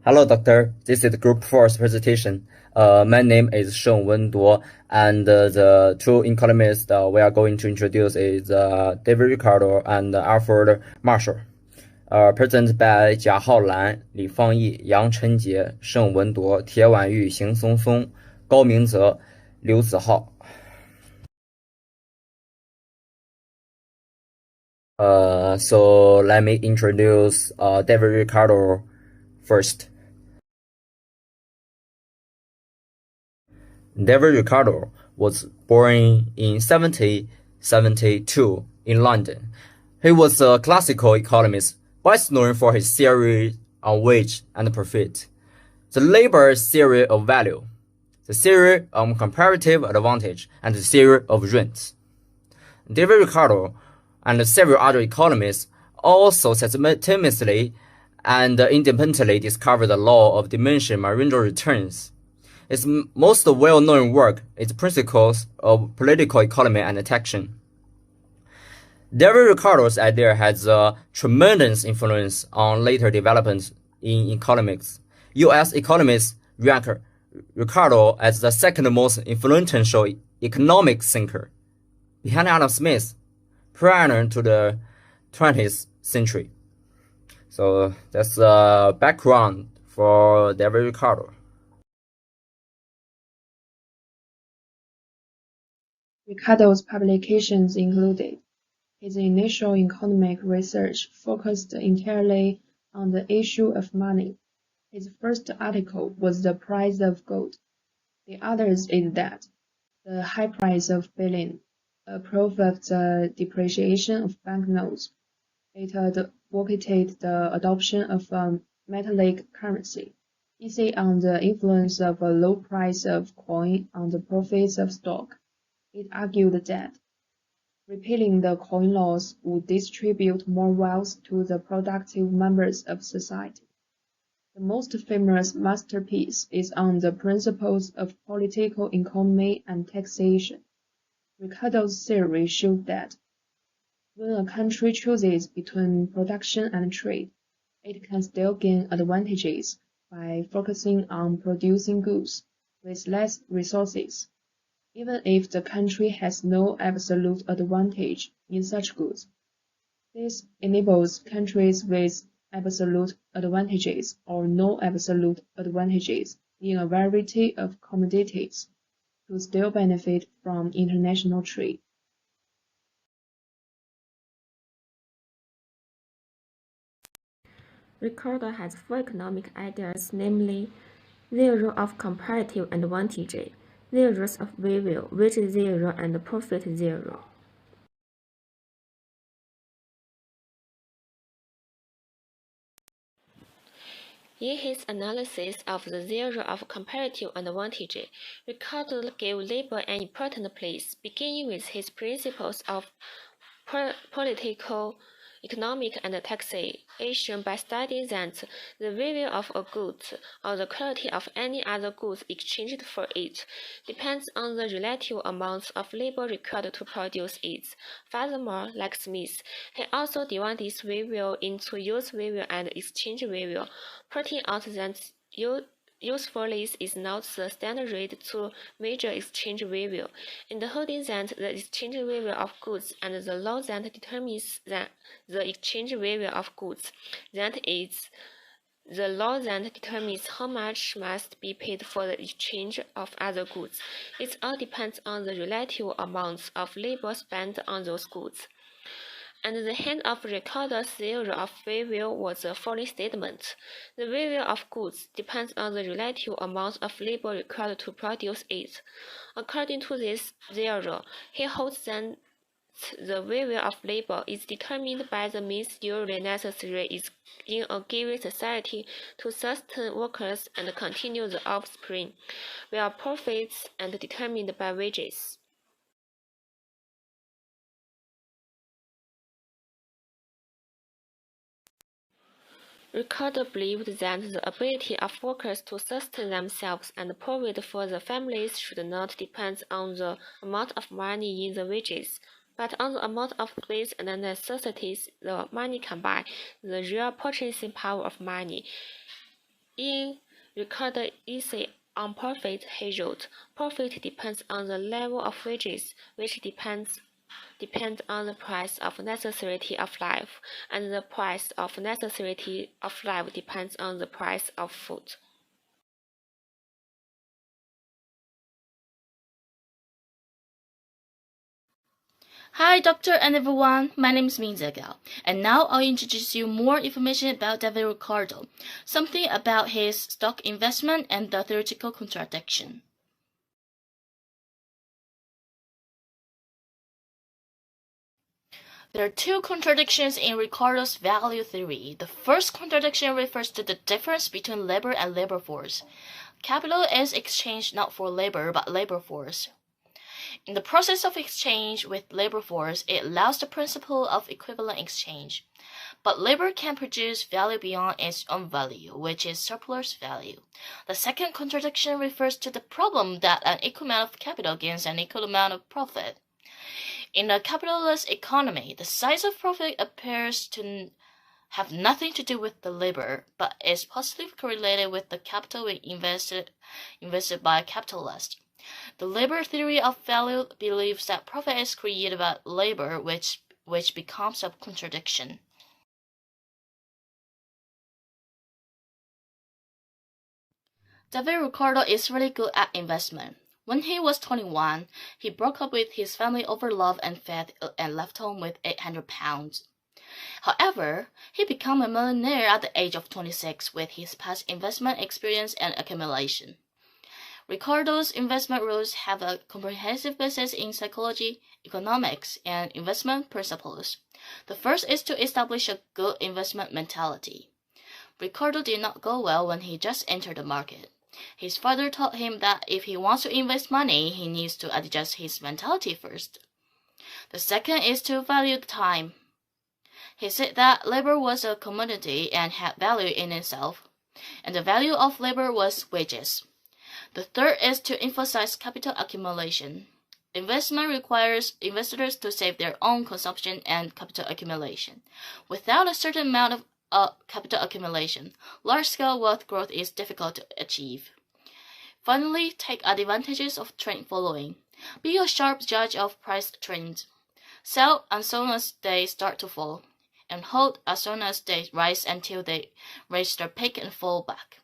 Hello, doctor. This is Group 4's presentation. My name is Sheng Wenduo, and the two economists we are going to introduce is David Ricardo and Alfred Marshall. Presented by 贾浩然、李放毅、杨晨杰、盛文铎、铁婉玉、邢松松、高明泽、刘子浩。So let me introduce David Ricardo first. David Ricardo was born in 1772 in London. He was a classical economist, best known for his theory on wage and profit, the labor theory of value, the theory of comparative advantage, and the theory of rent. David Ricardo and several other economists also systematically and independently discovered the law of diminishing marginal returns. Its most well-known work is Principles of Political Economy and Taxation. David Ricardo's idea has a tremendous influence on later developments in economics. U.S. economists rank Ricardo as the second most influential economic thinker, behind Adam Smith, prior to the 20th century. So that's the background for David Ricardo. Ricardo's publications included his initial economic research focused entirely on the issue of money. His first article was The Price of Gold. The others is that the high price of bullion, a proof of the depreciation of banknotes. It advocated the adoption of a metallic currency, essay on the influence of a low price of coin on the profits of stock. It argued that repealing the coin laws would distribute more wealth to the productive members of society. The most famous masterpiece is on the principles of political economy and taxation. Ricardo's theory showed that when a country chooses between production and trade, it can still gain advantages by focusing on producing goods with less resources, even if the country has no absolute advantage in such goods. This enables countries with absolute advantages or no absolute advantages in a variety of commodities to still benefit from international trade. Ricardo has four economic ideas, namely zero of comparative advantage, zeros of value, wage zero, and profit zero. In his analysis of the zero of comparative advantage, Ricardo gave labor an important place, beginning with his principles of political, economic, and taxation by studying that the value of a good or the quality of any other goods exchanged for it depends on the relative amounts of labor required to produce it. Furthermore, like Smith, he also divided this value into use value and exchange value, pointing out that usefulness is not the standard rate to measure exchange value, and holding that the exchange value of goods and the law that determines the exchange value of goods, that is, the law that determines how much must be paid for the exchange of other goods. It all depends on the relative amounts of labor spent on those goods. And the hand of Ricardo's theory of value was the following statement: the value of goods depends on the relative amount of labor required to produce it. According to this theory, he holds that the value of labor is determined by the means usually necessary in a given society to sustain workers and continue the offspring, while profits are determined by wages. Ricardo believed that the ability of workers to sustain themselves and provide for their families should not depend on the amount of money in the wages, but on the amount of goods and necessities the money can buy, the real purchasing power of money. In recorded essay on profit, he wrote, "Profit depends on the level of wages, which depends on the price of necessity of life, and the price of necessity of life depends on the price of food." Hi, doctor and everyone. My name is Minzagal, and now I'll introduce you more information about David Ricardo, something about his stock investment and the theoretical contradiction. There are two contradictions in Ricardo's value theory. The first contradiction refers to the difference between labor and labor force. Capital is exchanged not for labor but labor force. In the process of exchange with labor force, it allows the principle of equivalent exchange. But labor can produce value beyond its own value, which is surplus value. The second contradiction refers to the problem that an equal amount of capital gains an equal amount of profit. In a capitalist economy, the size of profit appears to have nothing to do with the labor, but is positively correlated with the capital invested by a capitalist. The labor theory of value believes that profit is created by labor, which becomes a contradiction. David Ricardo is really good at investment. When he was 21, he broke up with his family over love and faith and left home with 800 pounds. However, he became a millionaire at the age of 26 with his past investment experience and accumulation. Ricardo's investment rules have a comprehensive basis in psychology, economics, and investment principles. The first is to establish a good investment mentality. Ricardo did not go well when he just entered the market. His father taught him that if he wants to invest money, he needs to adjust his mentality first. The second is to value the time. He said that labor was a commodity and had value in itself, and the value of labor was wages. The third is to emphasize capital accumulation. Investment requires investors to save their own consumption and capital accumulation. Without a certain amount of capital accumulation, large-scale wealth growth is difficult to achieve. Finally, take advantages of trend following. Be a sharp judge of price trends. Sell as soon as they start to fall, and hold as soon as they rise until they reach their peak and fall back.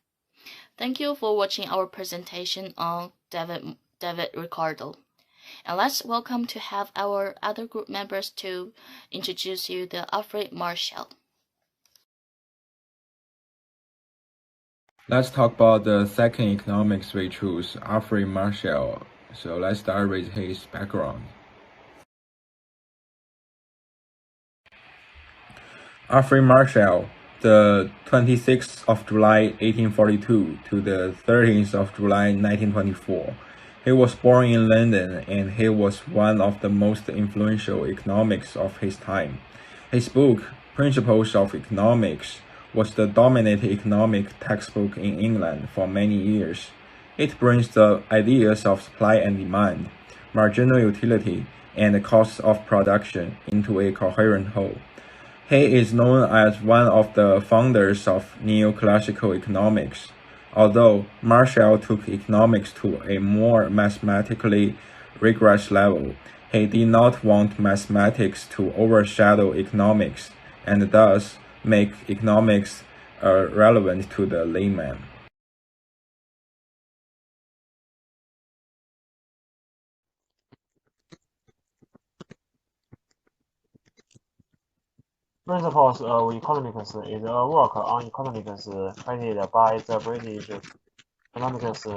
Thank you for watching our presentation on David Ricardo. And let's welcome to have our other group members to introduce you to Alfred Marshall. Let's talk about the second economics we choose, Alfred Marshall. So let's start with his background. Alfred Marshall, the 26th of July 1842 to the 13th of July 1924. He was born in London and he was one of the most influential economics of his time. His book, Principles of Economics, was the dominant economic textbook in England for many years. It brings the ideas of supply and demand, marginal utility, and the cost of production into a coherent whole. He is known as one of the founders of neoclassical economics. Although Marshall took economics to a more mathematically rigorous level, he did not want mathematics to overshadow economics and thus make economics relevant to the layman. Principles of Economics is a work on economics created by the British economist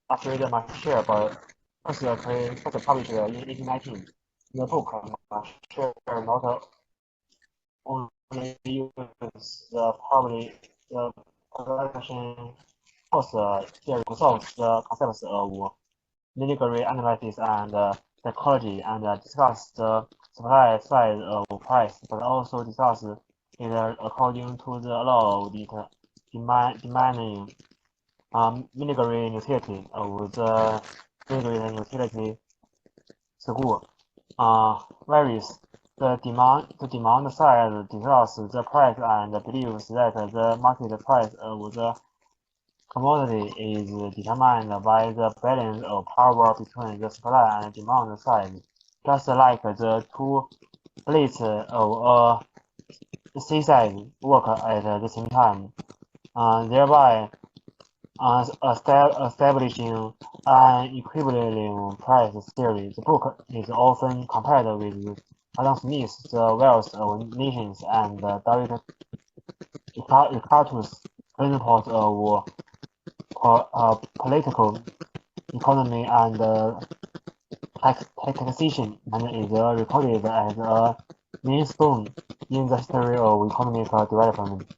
Alfred Marshall, but first published in 1819. The book Marshall not only uses the production cost theory to solve the concepts of linear analysis and psychology and discuss the supply side of price, but also discuss it according to the law of demanding linear utility of the linear utility school. Varies. The demand side discusses the price and believes that the market price of the commodity is determined by the balance of power between the supply and demand side, just like the two plates of a C-side work at the same time, thereby establishing an equilibrium price theory. The book is often compared with Adam Smith's The Wealth of Nations and David Ricardo's Principles of Political Economy and Taxation, and is recorded as a milestone in the history of economic development.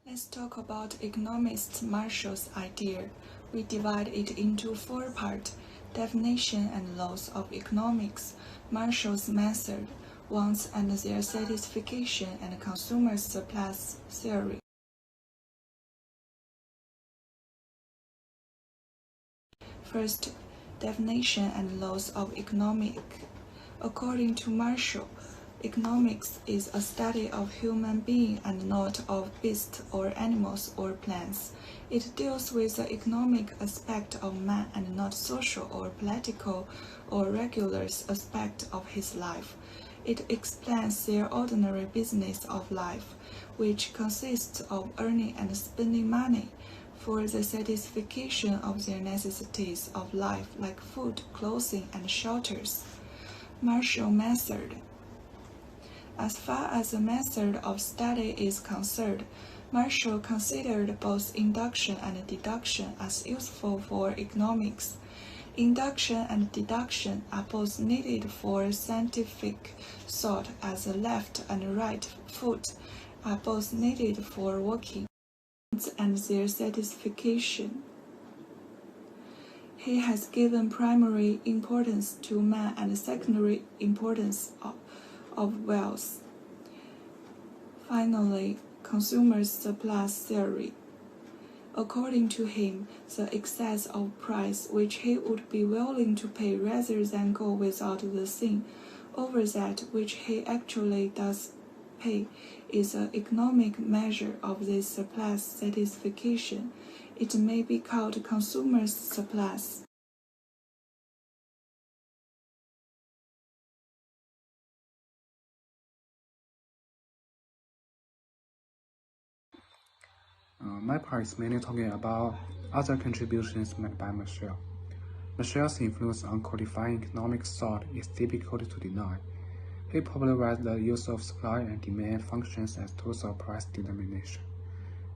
Let's talk about economist Marshall's idea. We divide it into 4 parts: definition and laws of economics, Marshall's method, wants and their satisfaction, and consumer surplus theory. First, definition and laws of economics. According to Marshall, economics is a study of human beings and not of beasts or animals or plants. It deals with the economic aspect of man and not social or political or regular aspect of his life. It explains their ordinary business of life, which consists of earning and spending money for the satisfaction of their necessities of life like food, clothing, and shelters. Marshall method. As far as the method of study is concerned, Marshall considered both induction and deduction as useful for economics. Induction and deduction are both needed for scientific thought, as the left and right foot are both needed for walking and their satisfaction. He has given primary importance to man and secondary importance of wealth. Finally, consumer surplus theory. According to him, the excess of price which he would be willing to pay rather than go without the thing over that which he actually does pay is an economic measure of this surplus satisfaction. It may be called consumer surplus. My part is mainly talking about other contributions made by Marshall. Marshall's influence on codifying economic thought is difficult to deny. He popularized the use of supply and demand functions as tools of price determination.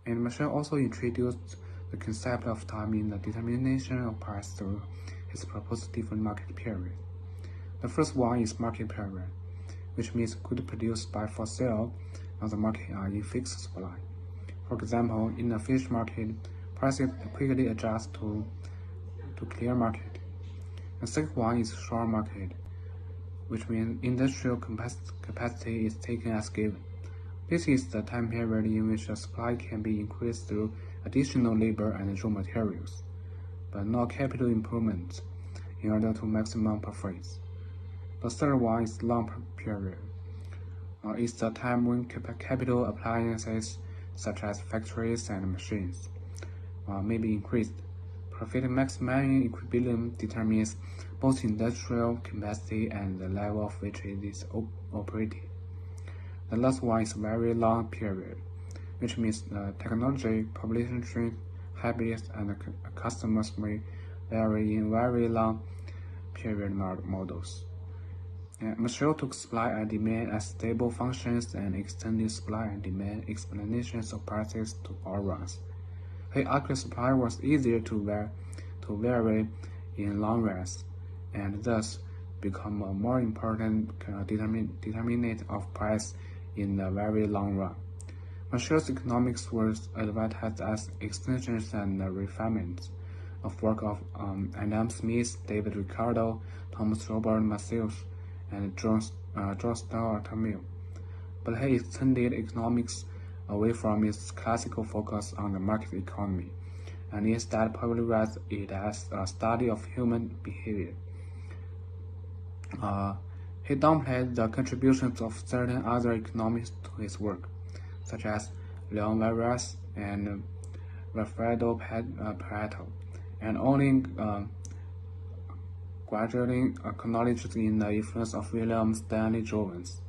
And Marshall also introduced the concept of timing the determination of price through his proposed different market periods. The first one is market period, which means goods produced for sale on the market are in fixed supply. For example, in a fish market, prices quickly adjust to clear market. The second one is short market, which means industrial capacity is taken as given. This is the time period in which the supply can be increased through additional labor and raw materials, but not capital improvements in order to maximum profits. The third one is long period. It's the time when capital appliances such as factories and machines may be increased. Profit maximizing equilibrium determines both industrial capacity and the level of which it is operated. The last one is very long period, which means technology, population trend, habits, and customers may vary in very long period models. Marshall took supply and demand as stable functions and extended supply and demand explanations of prices to all runs. He argued supply was easier to vary in long runs, and thus become a more important determinant of price in the very long run. Marshall's economics was advertised as extensions and refinements of work of Adam Smith, David Ricardo, Thomas Robert Malthus, and John Stuart Mill. But he extended economics away from its classical focus on the market economy, and instead popularized it as a study of human behavior. He downplayed the contributions of certain other economists to his work, such as Leon Vargas and Wilfredo Pareto, and only gradually acknowledged in the influence of William Stanley Jevons.